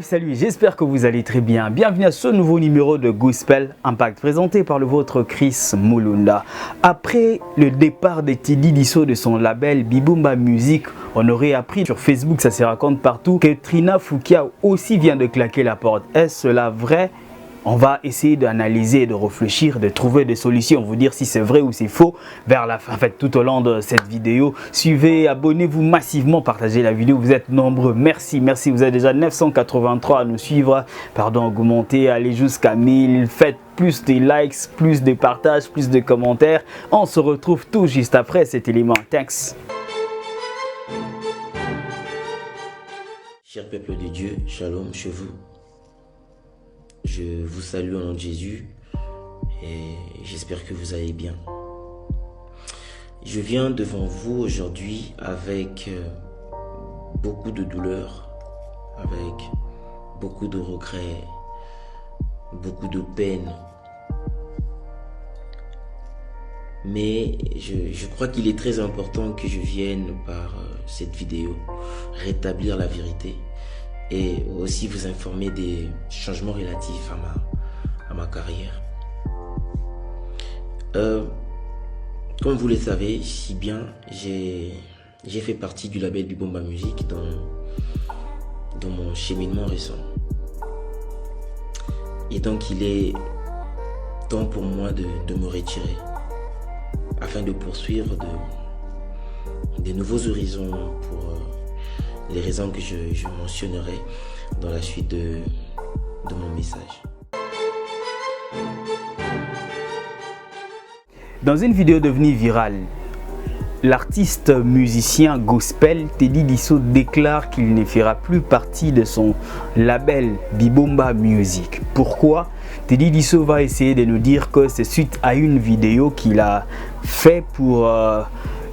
Salut, j'espère que vous allez très bien. Bienvenue à ce nouveau numéro de Gospel Impact présenté par le vôtre Chris Mulunda. Après le départ de Teddy Disso de son label Bibomba Music, on aurait appris sur Facebook, ça se raconte partout, que Trina Foukia aussi vient de claquer la porte. Est-ce cela vrai? On va essayer d'analyser, de réfléchir, de trouver des solutions, vous dire si c'est vrai ou c'est faux vers la fin, tout au long de cette vidéo. Suivez, abonnez-vous massivement, partagez la vidéo, vous êtes nombreux. Merci, vous êtes déjà 983 à nous suivre. Pardon, augmentez, allez jusqu'à 1000, faites plus de likes, plus de partages, plus de commentaires. On se retrouve tout juste après cet élément. Thanks. Cher peuple de Dieu, shalom chez vous. Je vous salue au nom de Jésus et j'espère que vous allez bien. Je viens devant vous aujourd'hui avec beaucoup de douleur, avec beaucoup de regrets, beaucoup de peine. Mais je crois qu'il est très important que je vienne par cette vidéo rétablir la vérité et aussi vous informer des changements relatifs à ma carrière. Comme vous le savez si bien, j'ai fait partie du label Bibomba Music dans mon cheminement récent. Et donc il est temps pour moi de me retirer afin de poursuivre de nouveaux horizons pour les raisons que je mentionnerai dans la suite de mon message. Dans une vidéo devenue virale, l'artiste musicien gospel Teddy Disso déclare qu'il ne fera plus partie de son label Bibomba Music. Pourquoi? Teddy Disso va essayer de nous dire que c'est suite à une vidéo qu'il a fait pour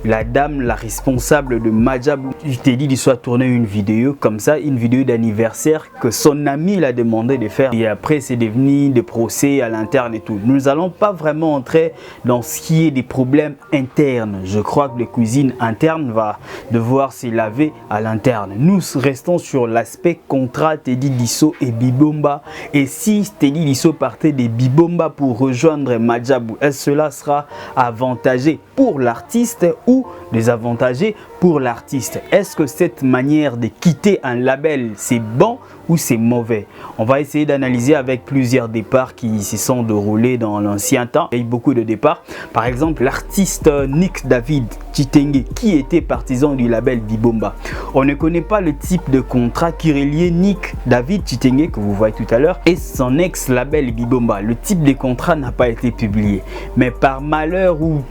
la dame, la responsable de Madjabou. Teddy Disso a tourné une vidéo comme ça, une vidéo d'anniversaire que son ami l'a demandé de faire. Et après, c'est devenu des procès à l'interne et tout. Nous n'allons pas vraiment entrer dans ce qui est des problèmes internes. Je crois que la cuisine interne va devoir se laver à l'interne. Nous restons sur l'aspect contrat Teddy Disso et Bibomba. Et si Teddy Disso partait de Bibomba pour rejoindre Madjabou, est-ce que cela sera avantagé pour l'artiste ou désavantagé pour l'artiste? Est-ce que cette manière de quitter un label, c'est bon ou c'est mauvais? On va essayer d'analyser avec plusieurs départs qui se sont déroulés dans l'ancien temps. Il y a eu beaucoup de départs. Par exemple, l'artiste Nick David Chitenge, qui était partisan du label Bibomba. On ne connaît pas le type de contrat qui reliait Nick David Chitenge, que vous voyez tout à l'heure, et son ex-label Bibomba. Le type de contrat n'a pas été publié. Mais par malheur ou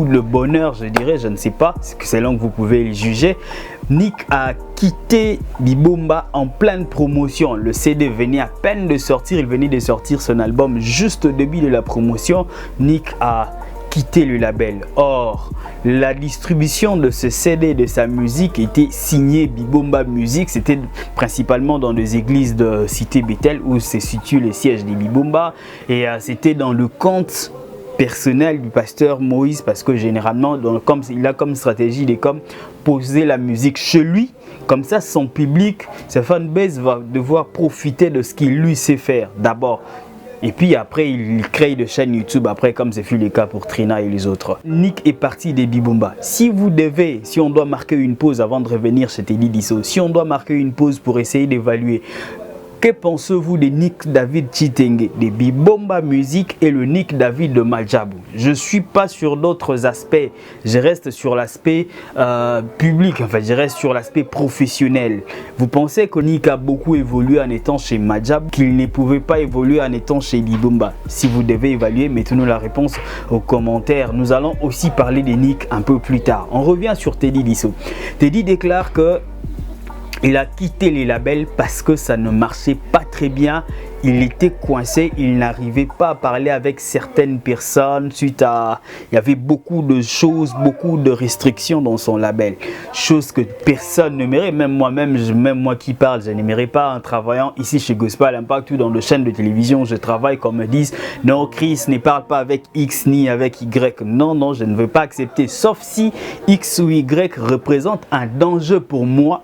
le bonheur, je dirais, je ne sais pas, c'est là que vous pouvez le juger, Nick a quitté Bibomba en pleine promotion. Le CD venait à peine de sortir, il venait de sortir son album juste au début de la promotion. Nick a quitté le label. Or, la distribution de ce CD de sa musique était signée Bibomba Music. C'était principalement dans des églises de Cité Bethel où se situe le siège de Bibomba. Et c'était dans le compte personnel du pasteur Moïse, parce que généralement comme il a comme stratégie de poser la musique chez lui, comme ça son public, sa fanbase va devoir profiter de ce qu'il lui sait faire d'abord, et puis après il crée de chaînes YouTube après, comme ce fut le cas pour Trina et les autres. Nick est parti des Bibomba. Si on doit marquer une pause avant de revenir chez Teddy Disso, si on doit marquer une pause pour essayer d'évaluer, que pensez-vous de Nick David Chitenge, de Bibomba Music et le Nick David de Madjabou? Je ne suis pas sur d'autres aspects, je reste sur l'aspect public, enfin je reste sur l'aspect professionnel. Vous pensez que Nick a beaucoup évolué en étant chez Madjabou, qu'il ne pouvait pas évoluer en étant chez Bibomba? Si vous devez évaluer, mettez-nous la réponse aux commentaires. Nous allons aussi parler de Nick un peu plus tard. On revient sur Teddy Disso. Teddy déclare que il a quitté les labels parce que ça ne marchait pas très bien. Il était coincé, il n'arrivait pas à parler avec certaines personnes suite à... Il y avait beaucoup de choses, beaucoup de restrictions dans son label. Chose que personne n'aimerait, même moi qui parle, je n'aimerais pas en travaillant ici chez Gospel Impact ou dans les chaînes de télévision. Je travaille comme me disent, non Chris, ne parle pas avec X ni avec Y. Non, je ne veux pas accepter, sauf si X ou Y représente un danger pour moi.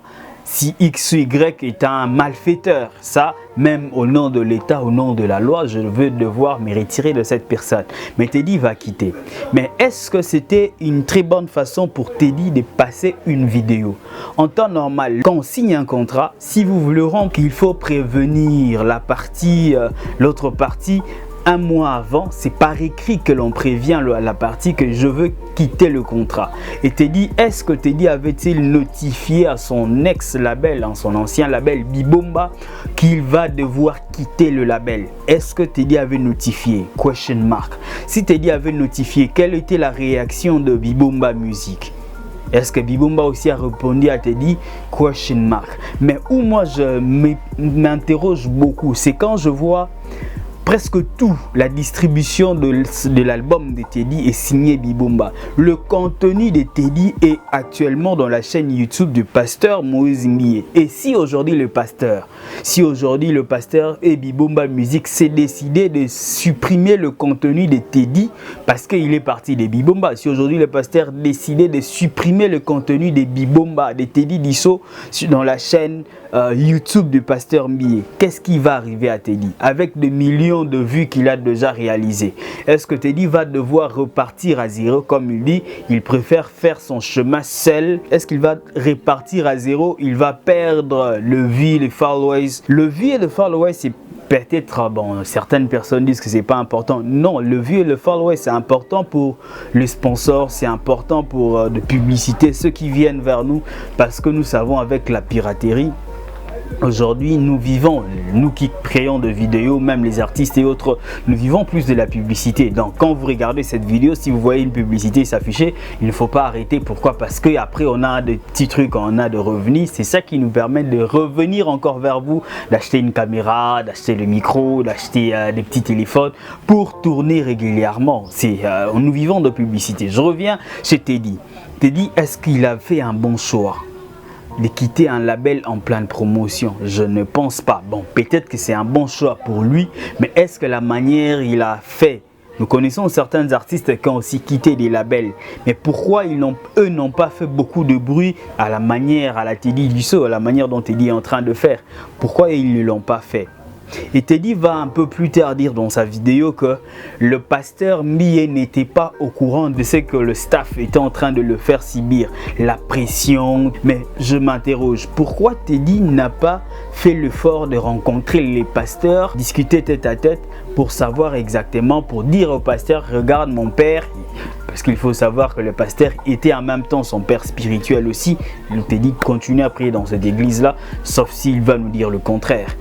si X ou Y est un malfaiteur. Ça, même au nom de l'État, au nom de la loi, je vais devoir me retirer de cette personne. Mais Teddy va quitter. Mais est-ce que c'était une très bonne façon pour Teddy de passer une vidéo? En temps normal, quand on signe un contrat, si vous voulez rompre, il faut prévenir la partie, l'autre partie. Un mois avant, c'est par écrit que l'on prévient la partie que je veux quitter le contrat. Et Teddy, est-ce que Teddy avait-il notifié à son ex-label, son ancien label Bibomba, qu'il va devoir quitter le label? Est-ce que Teddy avait notifié? Question mark. Si Teddy avait notifié, quelle était la réaction de Bibomba Music? Est-ce que Bibomba aussi a répondu à Teddy? Question mark. Mais où moi je m'interroge beaucoup, c'est quand je vois presque tout, la distribution de l'album de Teddy est signé Bibomba. Le contenu de Teddy est actuellement dans la chaîne YouTube du pasteur Moïse Mbié. Et si aujourd'hui le pasteur et Bibomba Music s'est décidé de supprimer le contenu de Teddy parce qu'il est parti de Bibomba, si aujourd'hui le pasteur décidait de supprimer le contenu de Bibomba, de Teddy Disso dans la chaîne YouTube du pasteur Mbié, qu'est-ce qui va arriver à Teddy avec des millions de vues qu'il a déjà réalisées? Est-ce que Teddy va devoir repartir à zéro? Comme il dit, il préfère faire son chemin seul. Est-ce qu'il va repartir à zéro? Il va perdre le view, les followers. Le view et le followers, c'est peut-être, bon, certaines personnes disent que c'est pas important. Non, le view et le follower, c'est important pour les sponsors, c'est important pour de publicité, ceux qui viennent vers nous, parce que nous savons avec la piraterie, aujourd'hui, nous vivons, nous qui créons de vidéos, même les artistes et autres, nous vivons plus de la publicité. Donc, quand vous regardez cette vidéo, si vous voyez une publicité s'afficher, il ne faut pas arrêter. Pourquoi? Parce qu'après, on a des petits trucs, on a de revenus. C'est ça qui nous permet de revenir encore vers vous, d'acheter une caméra, d'acheter le micro, d'acheter des petits téléphones pour tourner régulièrement. Nous vivons de publicité. Je reviens chez Teddy. Teddy, est-ce qu'il a fait un bon choix de quitter un label en pleine promotion? Je ne pense pas. Bon, peut-être que c'est un bon choix pour lui, mais est-ce que la manière il a fait? Nous connaissons certains artistes qui ont aussi quitté des labels, mais pourquoi eux n'ont pas fait beaucoup de bruit à la manière, à la Teddy Disso, à la manière dont Teddy est en train de faire? Pourquoi ils ne l'ont pas fait? Et Teddy va un peu plus tard dire dans sa vidéo que le pasteur Mbié n'était pas au courant de ce que le staff était en train de le faire subir, la pression. Mais je m'interroge, pourquoi Teddy n'a pas fait l'effort de rencontrer les pasteurs, discuter tête à tête pour savoir exactement, pour dire au pasteur, regarde mon père, parce qu'il faut savoir que le pasteur était en même temps son père spirituel aussi. Teddy continue à prier dans cette église-là, sauf s'il va nous dire le contraire.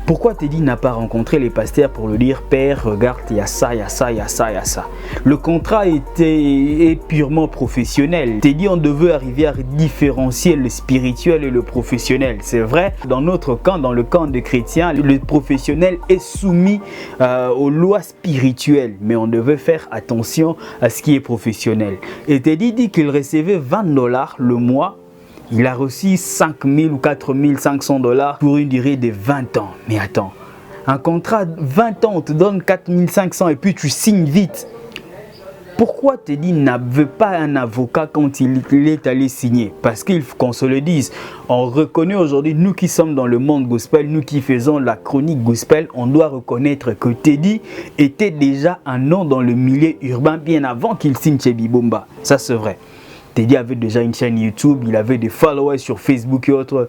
Pourquoi Teddy n'a pas rencontré les pasteurs pour le dire, Père, regarde, il y a ça, il y a ça, il y a ça, il y a ça. Le contrat est purement professionnel. Teddy, on devait arriver à différencier le spirituel et le professionnel. C'est vrai, dans notre camp, dans le camp des chrétiens, le professionnel est soumis aux lois spirituelles. Mais on devait faire attention à ce qui est professionnel. Et Teddy dit qu'il recevait $20 le mois. Il a reçu 5 000 ou 4 500 $ pour une durée de 20 ans. Mais attends, un contrat de 20 ans, on te donne 4 500 et puis tu signes vite. Pourquoi Teddy n'avait pas un avocat quand il est allé signer? Parce qu'il faut qu'on se le dise, on reconnaît aujourd'hui, nous qui sommes dans le monde gospel, nous qui faisons la chronique gospel, on doit reconnaître que Teddy était déjà un nom dans le milieu urbain bien avant qu'il signe chez Bibomba. Ça c'est vrai. Teddy avait déjà une chaîne YouTube, il avait des followers sur Facebook et autres.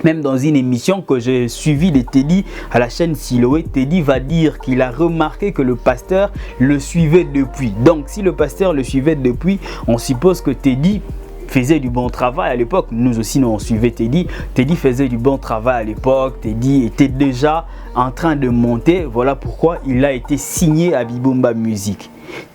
Même dans une émission que j'ai suivie de Teddy à la chaîne Siloé, Teddy va dire qu'il a remarqué que le pasteur le suivait depuis. Donc si le pasteur le suivait depuis, on suppose que Teddy faisait du bon travail à l'époque. Nous aussi, nous on suivait Teddy. Teddy faisait du bon travail à l'époque. Teddy était déjà en train de monter. Voilà pourquoi il a été signé à Bibomba Music.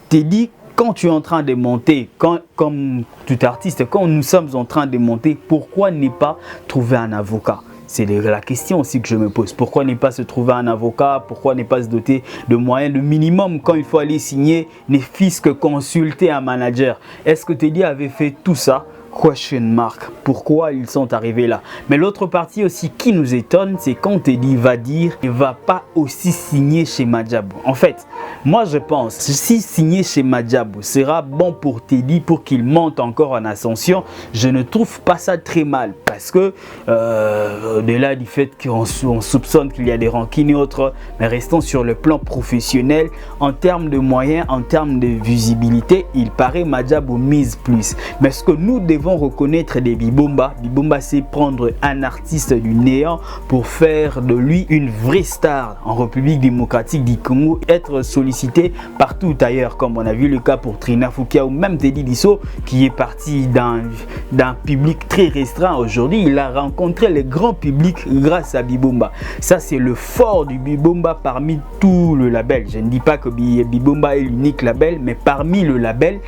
Teddy, quand tu es en train de monter, comme tout artiste, quand nous sommes en train de monter, pourquoi ne pas trouver un avocat? C'est la question aussi que je me pose. Pourquoi ne pas se trouver un avocat? Pourquoi ne pas se doter de moyens, de minimum quand il faut aller signer, ne fût-ce que consulter un manager? Est-ce que Teddy avait fait tout ça question mark. Pourquoi ils sont arrivés là? Mais l'autre partie aussi qui nous étonne, c'est quand Teddy va dire il va pas aussi signer chez Madjabou. En fait, moi je pense si signer chez Madjabou sera bon pour Teddy pour qu'il monte encore en ascension, je ne trouve pas ça très mal parce que au-delà du fait qu'on soupçonne qu'il y a des rancines et autres, mais restons sur le plan professionnel, en termes de moyens, en termes de visibilité, il paraît Madjabou mise plus. Mais ce que nous devons reconnaître des Bibomba, c'est prendre un artiste du néant pour faire de lui une vraie star en République démocratique du Congo, être sollicité partout ailleurs, comme on a vu le cas pour Trina Foukia ou même Teddy Disso qui est parti d'un public très restreint. Aujourd'hui, il a rencontré le grand public grâce à Bibomba. Ça, c'est le fort du Bibomba parmi tout le label. Je ne dis pas que Bibomba est l'unique label, mais parmi le label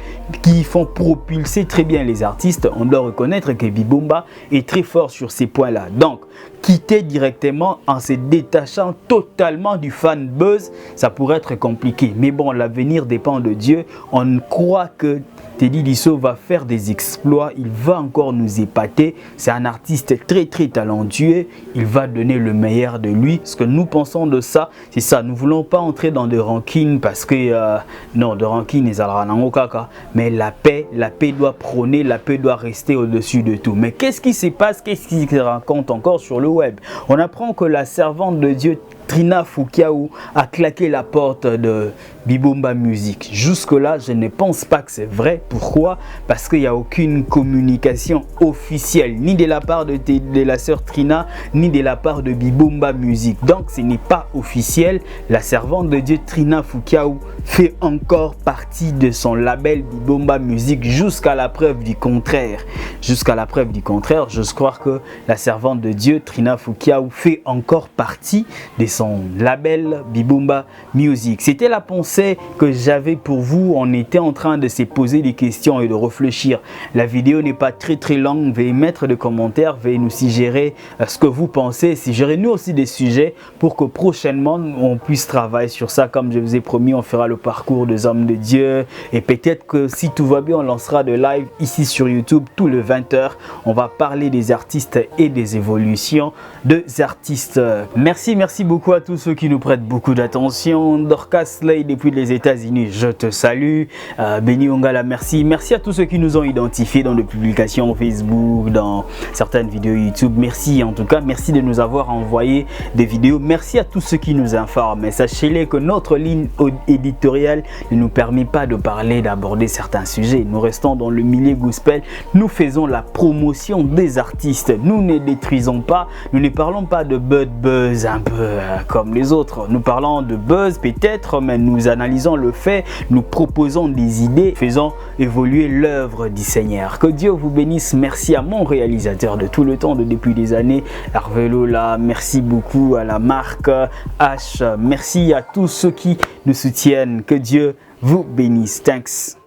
qui font propulser très bien les artistes, on doit reconnaître que Bibomba est très fort sur ces points-là. Donc, quitter directement en se détachant totalement du fan buzz, ça pourrait être compliqué. Mais bon, l'avenir dépend de Dieu. On croit que Teddy Disso va faire des exploits, il va encore nous épater. C'est un artiste très talentueux, il va donner le meilleur de lui. Ce que nous pensons de ça, c'est ça. Nous ne voulons pas entrer dans des rancines parce que non, de rancines, mais la paix doit prôner, la paix doit rester au-dessus de tout. Mais qu'est-ce qui se passe, qu'est-ce qui se raconte encore sur le web? On apprend que la servante de Dieu Trina Foukiaou a claqué la porte de Bibomba Music. Jusque-là, je ne pense pas que c'est vrai. Pourquoi? Parce qu'il n'y a aucune communication officielle, ni de la part de la sœur Trina, ni de la part de Bibomba Music. Donc, ce n'est pas officiel. La servante de Dieu Trina Foukiaou fait encore partie de son label Bibomba Music jusqu'à la preuve du contraire. Jusqu'à la preuve du contraire, je crois que la servante de Dieu Trina Foukiaou fait encore partie de son label Bibomba Music. C'était la pensée que j'avais pour vous. On était en train de se poser des questions et de réfléchir. La vidéo n'est pas très longue. Veuillez mettre des commentaires, veuillez nous suggérer ce que vous pensez. Suggérez nous aussi des sujets pour que prochainement on puisse travailler sur ça. Comme je vous ai promis, on fera le parcours des hommes de Dieu et peut-être que si tout va bien, on lancera de live ici sur YouTube tous les 20h. On va parler des artistes et des évolutions des artistes. Merci beaucoup à tous ceux qui nous prêtent beaucoup d'attention. Dorcas Slay depuis les États-Unis, je te salue. Benny Ongala, merci. Merci à tous ceux qui nous ont identifiés dans des publications Facebook, dans certaines vidéos YouTube. Merci en tout cas, merci de nous avoir envoyé des vidéos. Merci à tous ceux qui nous informent. Sachez-les que notre ligne éditoriale ne nous permet pas de parler, d'aborder certains sujets. Nous restons dans le milieu gospel. Nous faisons la promotion des artistes. Nous ne détruisons pas. Nous ne parlons pas de buzz un peu comme les autres. Nous parlons de buzz peut-être, mais nous analysons le fait, nous proposons des idées, faisons évoluer l'œuvre du Seigneur. Que Dieu vous bénisse. Merci à mon réalisateur de tout le temps, depuis des années, Hervé Lola. Merci beaucoup à la marque H. Merci à tous ceux qui nous soutiennent. Que Dieu vous bénisse. Thanks.